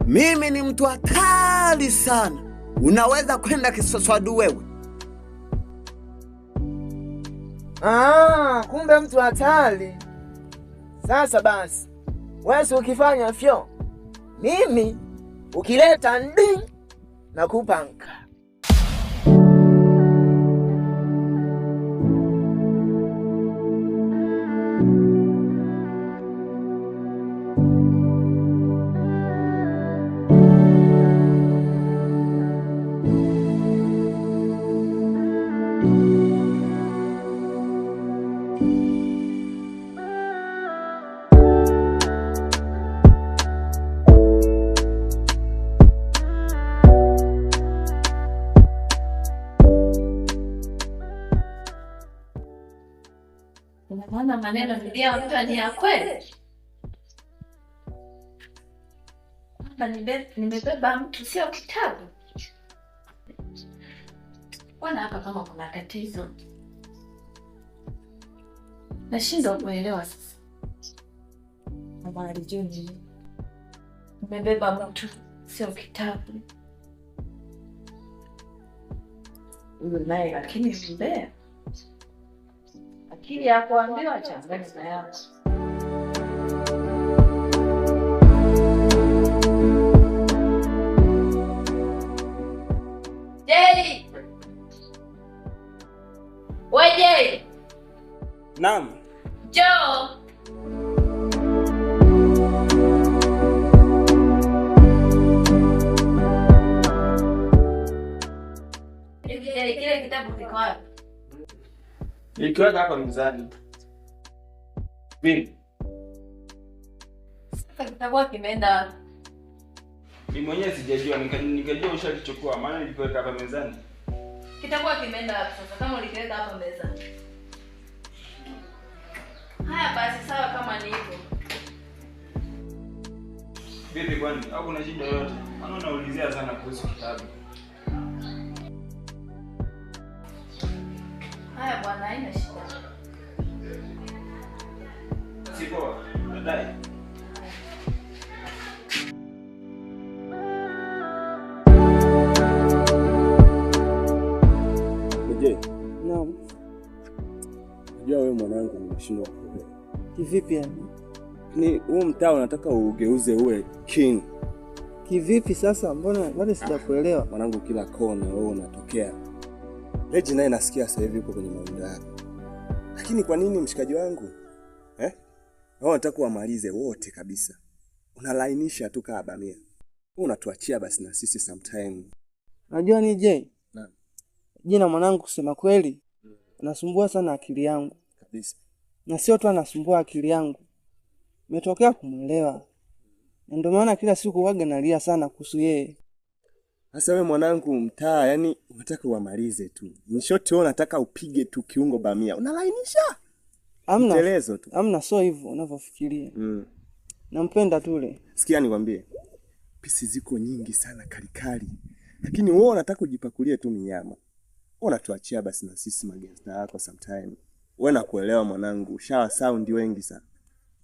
Mimi ni mtu hatari sana. Unaweza kwenda Kiswaswadu wewe. Kumbe mtu hatari. Sasa basi, wewe ukifanya fyo, mimi ukileta ndi na kupanka. Unaona maneno ndio mtu ni ya kweli. Hapa nimebeba mtu sio kitabu. Wana hapa kama kuna tatizo. Nashindwa kuelewa sasa. Habari juni. Nimebeba mtu sio kitabu. Naye lakini mbea. Akili ya kuambiwa changani na yako. Jay! Weje! Naam. Joe! Kile kitabu kiko wapi? Nikiweka hapa mezani. Vipi? Sasa kitabu kimeenda. Mimi mwenyewe sijajua, nikajua ushalichukua, maana nilipoweka hapa mezani. Kitabu kimeenda sasa kama ulikiweka hapa mezani. Haya basi sawa kama ni hivyo. Vipi kwani? Au kuna shida yoyote? Maana unaulizia sana kuhusu kitabu. Haya bwana, haina shida. Sipo, baadaye. Je, naam. Unajua wewe mwanangu umeshindwa kuelewa. Kivipi yani? Ni huu mtaa unataka ugeuze uwe king. Kivipi sasa? Mbona bado sijakuelewa? Mwanangu kila kona wewe unatokea. Leji naye nasikia sasa hivi uko kwenye mawindo yako. Lakini kwa nini mshikaji wangu? Wewe unataka kuamalize wote kabisa. Unalainisha tu kama bamia. Wewe unatuachia basi na sisi sometime. Unajua ni je? Naam. Jina mwanangu kusema kweli, anasumbua sana akili yangu. Kabisa. Na sio tu anasumbua akili yangu. Umetokea kumuelewa. Ndio maana kila siku waga nalia sana kuhusu yeye. Sasa wewe mwanangu mtaa, yani unataka uamalize tu. Ni short wewe unataka upige tu kiungo bamia. Unalainisha? Amna Mtelezo tu. Amna sio hivyo unavyofikiria. Nampenda tule. Sikia nikwambie. Pisi ziko nyingi sana kalikali. Lakini wewe unataka kujipakulie tu minyama. Wewe unatuachia basi na sisi magangster yako sometime. Wewe nakuelewa mwanangu, shawa sound wengi sana.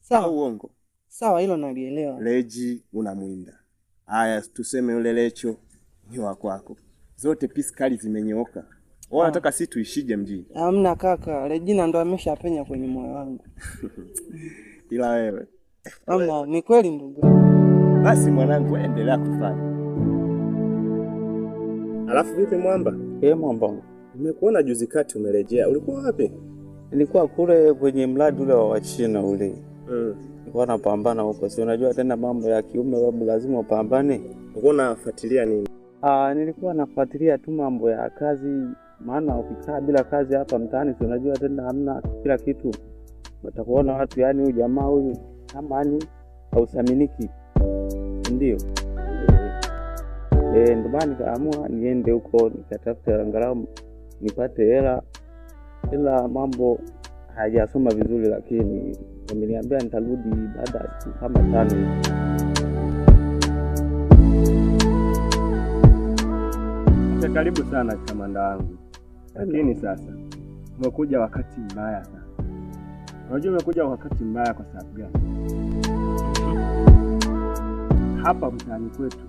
Sawa uongo. Sawa hilo nalielewa. Leji unamwinda. Haya tuseme yule Lecho ni wa kwako. Zote pisi kali zimenyooka. Wewe unataka sisi tuishije mjini? Hamna kaka, Regina ndo ameshapenya kwenye moyo wangu. Ila wewe. Hamna, ni kweli ndugu. Basi mwanangu endelea kufanya. Alafu vipi mwamba? Mwamba. Nimekuona juzi kati umerejea. Ulikuwa wapi? Nilikuwa kule kwenye mradi ule wa China ule. Nilikuwa napambana huko. Si unajua tena mambo ya kiume babu lazima upambane. Ulikuwa unafuatilia nini? Nilikuwa nafuatilia tu mambo ya kazi, maana ukikaa bila kazi hapa mtaani si unajua tena hamna kila kitu. Utakuona watu yani huyu jamaa huyu kama ni hausaminiki. Ndio. Ndio maana nikaamua niende huko nikatafuta angalau nipate hela, ila mambo hayajasoma vizuri, lakini wameniambia nitarudi baada ya siku kama 5. Karibu sana kamanda wangu. Lakini sasa umekuja wakati mbaya sana. Unajua umekuja wakati mbaya kwa sababu gani? hapa mtaani kwetu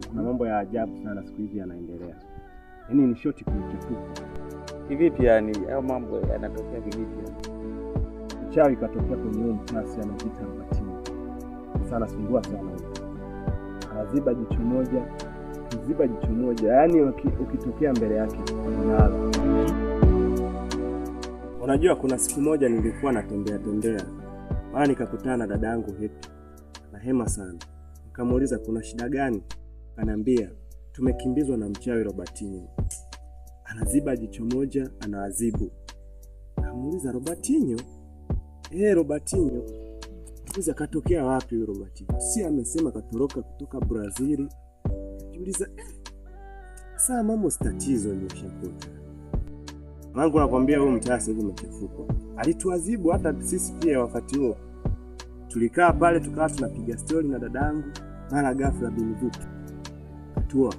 kuna mambo ya ajabu sana siku hizi yanaendelea. Yaani ni shoti kuchefuka. Kivipi yani? Hayo mambo yanatokea kivipi? Mchawi katokea kwenye huo mtasi anajiita Robertinho. Sana sumbua sana huyo. Anaziba jicho moja, kuziba jicho moja. Yaani ukitokea mbele yake unalala. Unajua kuna siku moja nilikuwa natembea. Maana nikakutana na dadangu Happy. Na hema sana. Nikamuuliza kuna shida gani? Ananiambia tumekimbizwa na mchawi Robertinho. Anaziba jicho moja, anaadhibu. Namuuliza Robertinho? Robertinho. Tuza katokea wapi huyo Robertinho? Si amesema katoroka kutoka Brazil. Najiuliza sasa mambo tatizo limeshakuta. Mangu nakwambia huyo mtasi hivi umechafuka. Alituadhibu hata sisi pia wakati huo. Tulikaa pale tukawa tunapiga story na dadangu, mara ghafla binivuki. Tua.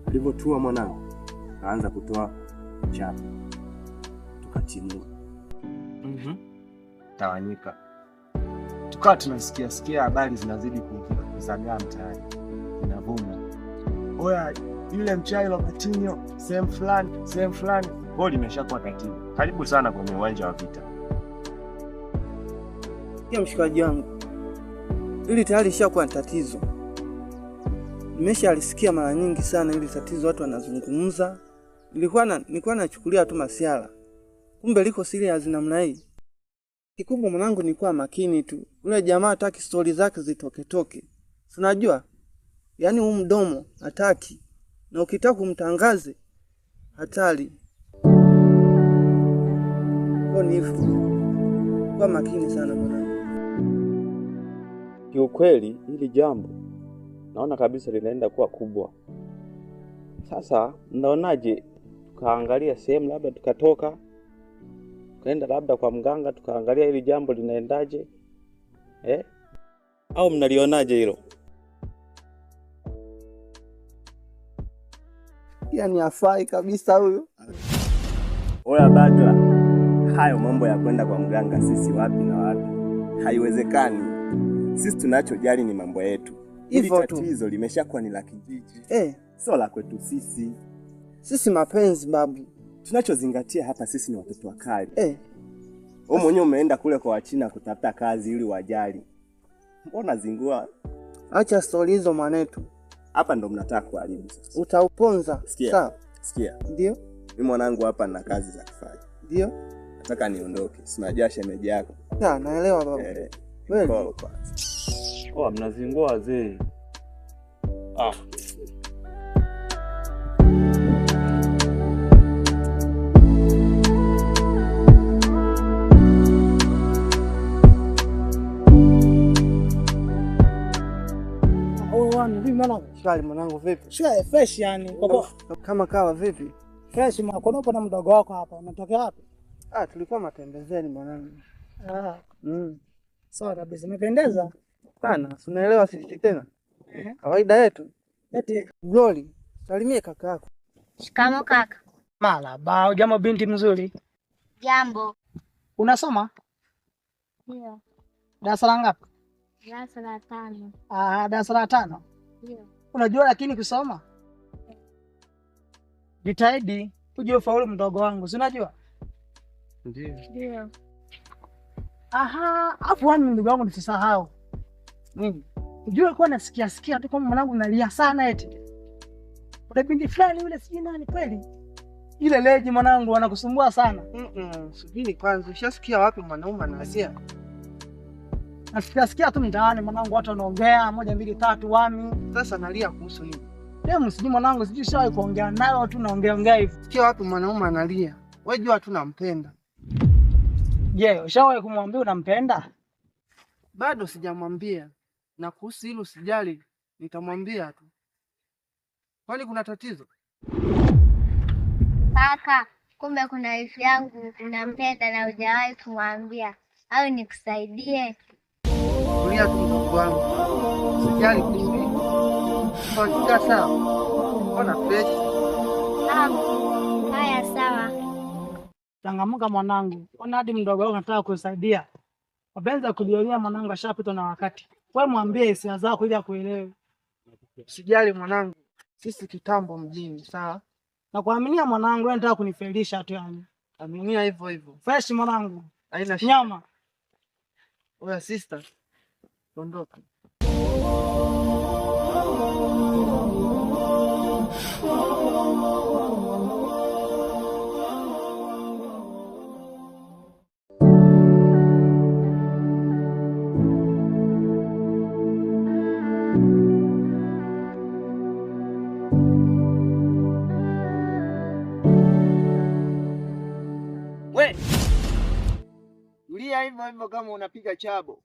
Alivyotua mwanangu, kaanza kutoa chapa. Tukatimua. Tawanyika. Tukawa tunasikia habari zinazidi kuzagaa mtaani. Zinavuma. Oya, yule mchawi Robertinho sehemu fulani. Kwa limeshakuwa tatizo. Karibu sana kwenye uwanja wa vita. Ya mshikaji wangu. Ili tayari lishakuwa tatizo. Nimeshalisikia mara nyingi sana ili tatizo watu wanazungumza. Nilikuwa nachukulia tu masiala. Kumbe liko serious namna hii. Kikubwa mwanangu nilikuwa makini tu. Yule jamaa hataki story zake zitoke. Unajua? Yaani huu mdomo hataki. Na ukitaka kumtangaze hatari. Kwa nifu. Kwa makini sana mwanangu. Kiukweli hili jambo naona kabisa linaenda kuwa kubwa. Sasa mnaonaje tukaangalia sehemu labda tukatoka kaenda labda kwa mganga tukaangalia hili jambo linaendaje? Au mnalionaje hilo? Yaani afai kabisa huyo. Oya bata. Hayo mambo ya kwenda kwa mganga sisi wapi na wapi? Haiwezekani. Sisi tunachojali ni mambo yetu. Hili tatizo limeshakuwa ni la kijiji. Sio la kwetu sisi. Sisi mapenzi babu. Tunachozingatia hapa sisi ni watoto wa kali. Wewe mwenyewe umeenda kule kwa Wachina kutafuta kazi ili wajali. Mbona zingua? Acha story hizo mwanetu. Hapa ndo mnataka kuharibu sasa. Utauponza. Sawa. Sikia. Ndio. Mimi mwanangu hapa nina kazi za kufanya. Ndio. Nataka niondoke. Sinajua shemeji yako. Naelewa babu. Wewe. Mnazingua wazee. Shwari mwanangu vipi? Shwari fresh yani. Kama kawa vipi? Fresh mwakonopo na mdogo wako hapa. Unatokea wapi? Tulikuwa matembezeni mwanangu. Sawa kabisa. Umependeza sana. Unaelewa sisi tena? Kawaida yetu. Eti Glory, salimie kaka yako. Shikamo kaka. Marahaba, jambo binti mzuri. Jambo. Unasoma? Ndio. Darasa la ngapi? Darasa la 5. Darasa la 5? Ndio. Unajua lakini kusoma? Jitahidi uje ufaulu mdogo wangu, si unajua? Ndio. Afu wani mdogo wangu nisisahau. Unajua kwa nasikia tu kama mwanangu nalia sana eti. Kuna binti fulani yule sijui nani kweli. Ile leji mwanangu anakusumbua sana. Subiri kwanza, ushasikia wapi mwanaume analia? Nasikia tu mtaani mwanangu watu wanaongea 1 2 3 wami. Sasa nalia kuhusu nini? Leo sijui mwanangu sijui shawahi kuongea nayo tu naongea hivi. Sikia wapi mwanaume analia? Wewe jua tu nampenda. Je, ushawahi kumwambia unampenda? Bado sijamwambia. Na kuhusu hilo usijali, nitamwambia tu. Kwani kuna tatizo? Kaka, kumbe kuna wifi yangu unampenda na hujawahi kumwambia. Au nikusaidie? Kulia tu mdogo wangu. Usijali kuhusu hilo. Kwa sawa. Ona fresh. Haya sawa. Changamuka mwanangu. Ona hadi mdogo wako anataka kusaidia. Wapenza kuliolia mwanangu ashapitwa na wakati. Wewe mwambie hisia zako ili akuelewe. Usijali mwanangu. Sisi kitambo mjini, sawa? Nakuaminia mwanangu, wewe unataka kunifelisha tu yani. Aminia hivyo hivyo. Fresh mwanangu. Haina shida. Nyama. Oya sister. Ondoka. We. Tulia hivyo hivyo kama unapiga chabo.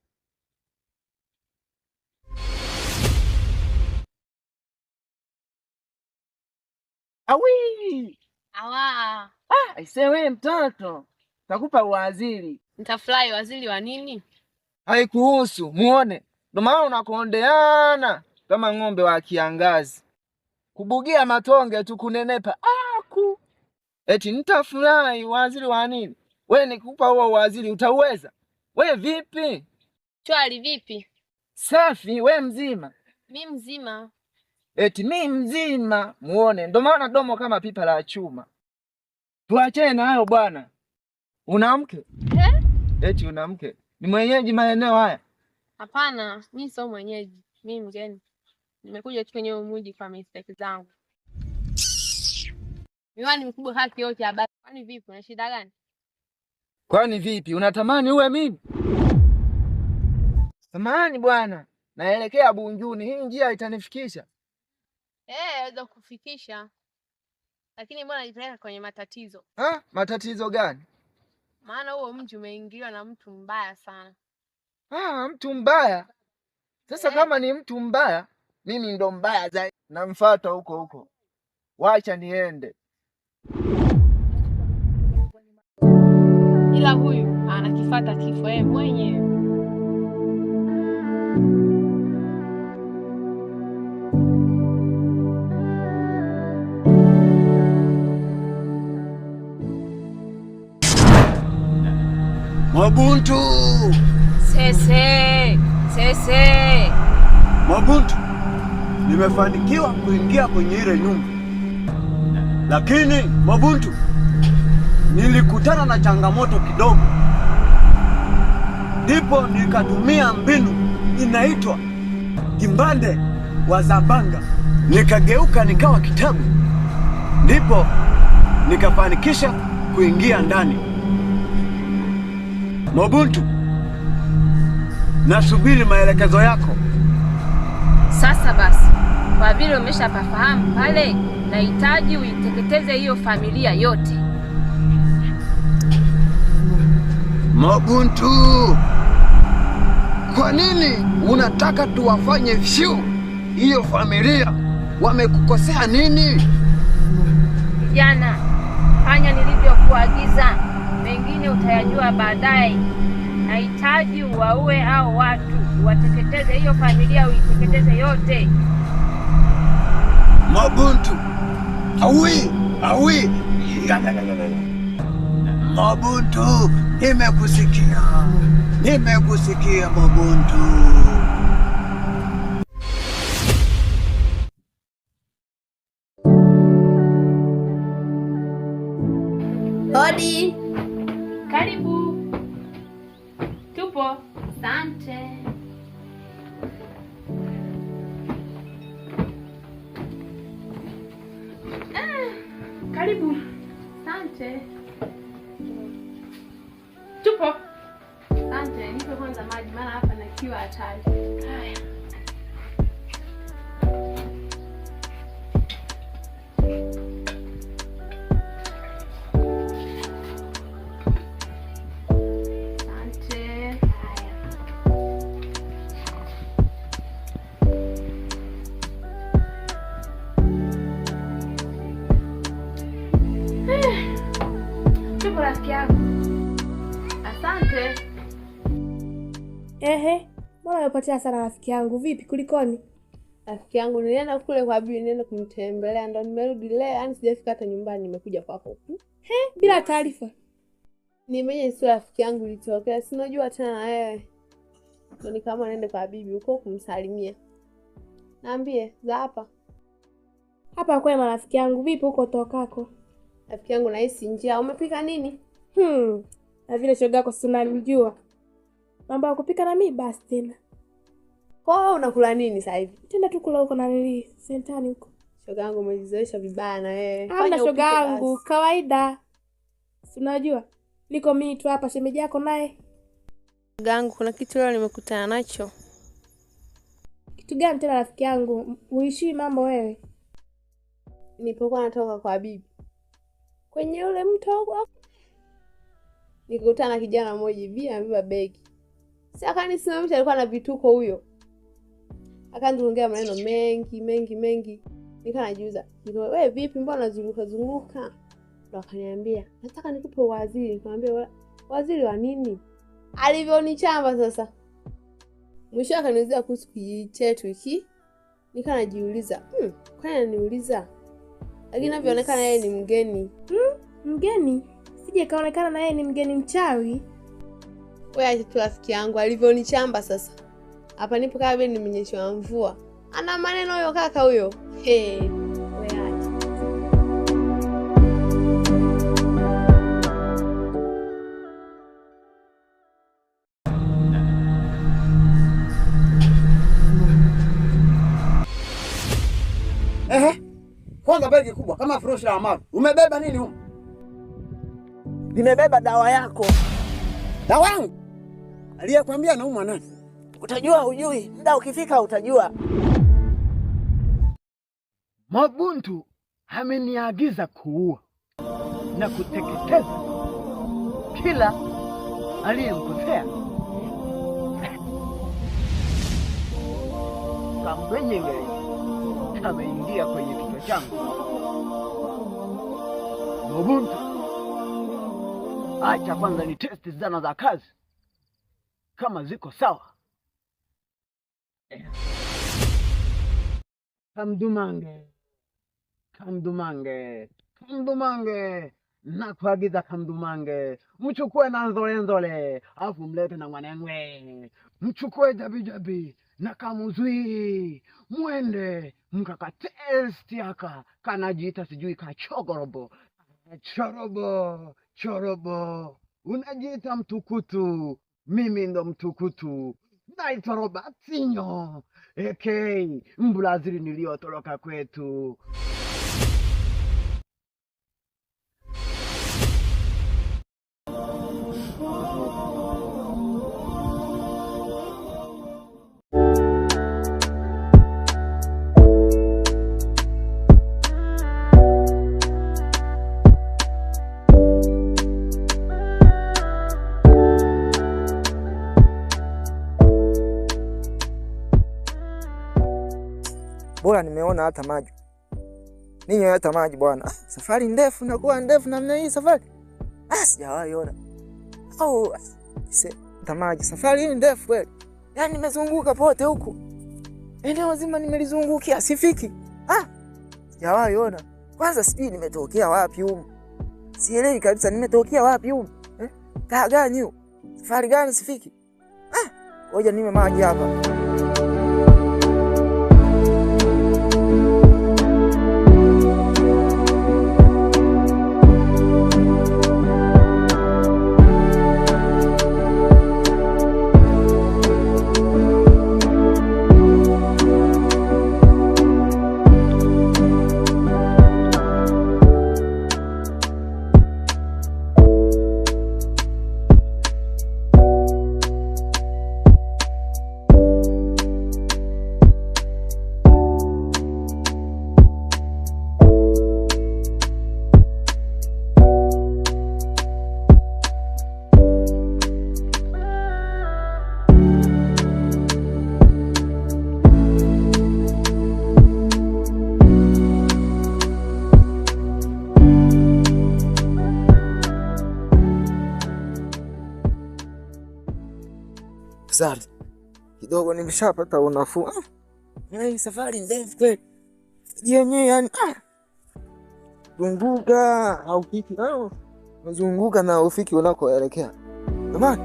Awi! Awa. Aisee wewe mtoto. Takupa waziri. Nitafurahi. Waziri wa nini? Haikuhusu, muone. Ndio maana unakondeana kama ng'ombe wa kiangazi. Kubugia matonge tu kunenepa. Aku. Eti nitafurahi waziri wa nini? Wewe nikupa huo waziri utauweza? Wewe vipi? Chwali vipi? Safi, we mzima. Mi mzima. Eti mi mzima, muone. Ndio maana domo kama pipa la chuma. Tuachane na hayo bwana. Una mke? Eti una mke? Ni mwenyeji maeneo haya? Hapana, mi sio mwenyeji. Mi mgeni. Nimekuja tu kwenye mji kwa mistake zangu. Miwani mikubwa haki yote habari. Kwani vipi? Una shida gani? Kwani vipi? Unatamani uwe mimi? Samahani bwana. Naelekea Bunjuni. Hii njia itanifikisha? Waweza kufikisha. Lakini mbona nipeleka kwenye matatizo? Matatizo gani? Maana huo mji umeingiliwa na mtu mbaya sana. Mtu mbaya? Sasa kama ni mtu mbaya, mimi ndo mbaya zaidi. Namfuata huko huko. Wacha niende. Ila huyu anakifuata kifo yeye mwenyewe. Mabuntu! Sese! Mabuntu, nimefanikiwa kuingia kwenye ile nyumba. Lakini Mabuntu, nilikutana na changamoto kidogo. Ndipo nikatumia mbinu inaitwa kimbande wa Zabanga. Nikageuka nikawa kitabu. Ndipo nikafanikisha kuingia ndani. Mabuntu, nasubiri maelekezo yako. Sasa basi, kwa vile umeshapafahamu pale, nahitaji uiteketeze hiyo familia yote. Mabuntu, kwa nini unataka tuwafanye fyu hiyo familia? Wamekukosea nini? Kijana, fanya nilivyokuagiza, mengine utayajua baadaye. Nahitaji uwaue hao watu, uwateketeze hiyo familia, uiteketeze yote. Mabuntu, awi. Mabuntu, nimekusikia Mabuntu. Hodi. Karibu. Tupo. Asante. Karibu. Asante. Tupo. Asante. Nipe kwanza maji maana hapa na kiu hatari. Haya. Rafiki yangu. Asante. Mbona umepotea sana rafiki yangu? Vipi, kulikoni? Rafiki yangu nilienda kule kwa bibi, nilienda kumtembelea, ndo nimerudi leo, yani sijafika hata nyumbani, nimekuja kwako tu. Bila taarifa. Nimeje sio rafiki yangu ilitokea, sinajua tena na wewe. Ndo nikaamua niende kwa bibi huko kumsalimia. Naambie, za hapa. Hapa kwema rafiki yangu, vipi huko tokako? Rafiki yangu nahisi njaa. Umepika nini? Na vile shoga yako si unanijua. Mambo ya kupika na mimi basi tena. Kwa unakula nini sasa hivi? Tenda tu kula huko na nili sentani huko. Shoga yangu umejizoesha vibaya na wewe. Hamna shoga yangu, kawaida. Si unajua? Niko mimi tu hapa shemeji yako naye. Shoga yangu kuna kitu leo nimekutana nacho. Kitu gani tena rafiki yangu? Uishi mambo wewe. Nilipokuwa natoka kwa bibi. Kwenye ule mto huko. Nikakutana na kijana mmoja hivi amebeba begi. Sasa akanisimamisha, alikuwa na vituko huyo. Akaanza maneno mengi. Nikanajiuza. Wewe vipi, mbona unazunguka? Ndo akaniambia, "Nataka nikupe waziri." Nikamwambia, "Waziri wa nini?" Alivyonichamba sasa. Mwisho akaniuliza kuhusu kijiji chetu hiki. Nikanajiuliza, kwani ananiuliza? Lakini inavyoonekana yeye ni mgeni. Mgeni? Sije kaonekana na yeye ni mgeni mchawi. Wewe acha tu rafiki yangu alivyonichamba sasa. Hapa nipo kama vile nimenyeshwa mvua. Ana maneno huyo kaka huyo. Wewe acha. Kwanza begi kubwa kama furushi la amaru. Umebeba nini huko? Nimebeba dawa yako. Dawa yangu? Aliyekwambia naumwa nani? Utajua ujui, muda ukifika utajua. Mabuntu ameniagiza kuua na kuteketeza kila aliyemkosea. Kamwenyewe ameingia kwenye kichwa changu. Mabuntu, acha kwanza ni testi zana za kazi kama ziko sawa. Kamdumange, nakuagiza Kamdumange, mchukue na nzole, afu mlete na mwanengwe, mchukue jabi na kamuzui, mwende mkakatesti haka, kanajiita sijui kachogorobo, chorobo, unajiita mtukutu, mimi ndo mtukutu, naitwa Robertinho, Mbrazili niliyotoroka kwetu. Bora nimeona hata maji. Ninyo hata maji bwana. Safari ndefu nakuwa ndefu namna hii safari. Sijawahi ona. Hata maji safari hii ndefu kweli. Yaani nimezunguka pote huku. Eneo zima nimelizungukia sifiki. Sijawahi ona. Kwanza sijui nimetokea wapi huko. Sielewi kabisa nimetokea wapi huko. Kaa gani huko? Safari gani sifiki? Ngoja nime maji hapa. Sasa kidogo nimeshapata unafuu. Hii safari ndefu kweli. Yenyewe yani zunguka au fiki zunguka na ufiki unakoelekea. Jamani.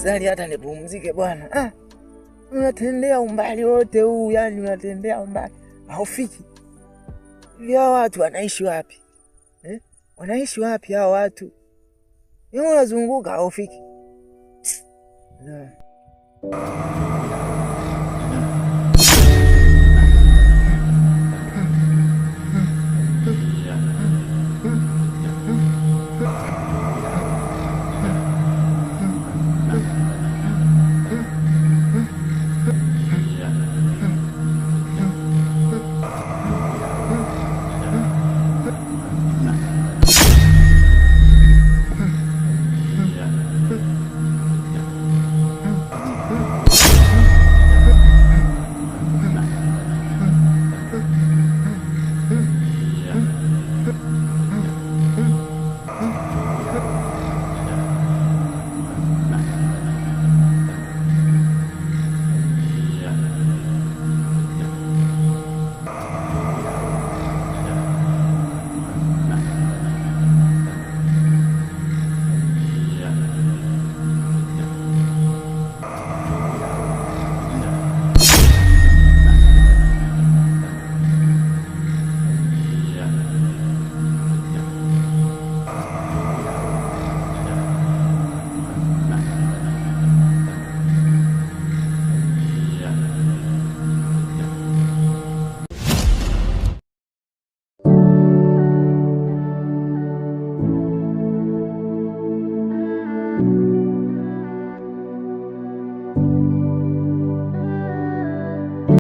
afadhali hata nipumzike bwana. Unatembea umbali wote huu, yani unatembea umbali haufiki. Hivi hao watu wanaishi wapi? Wanaishi wapi hao watu? Unazunguka haufiki.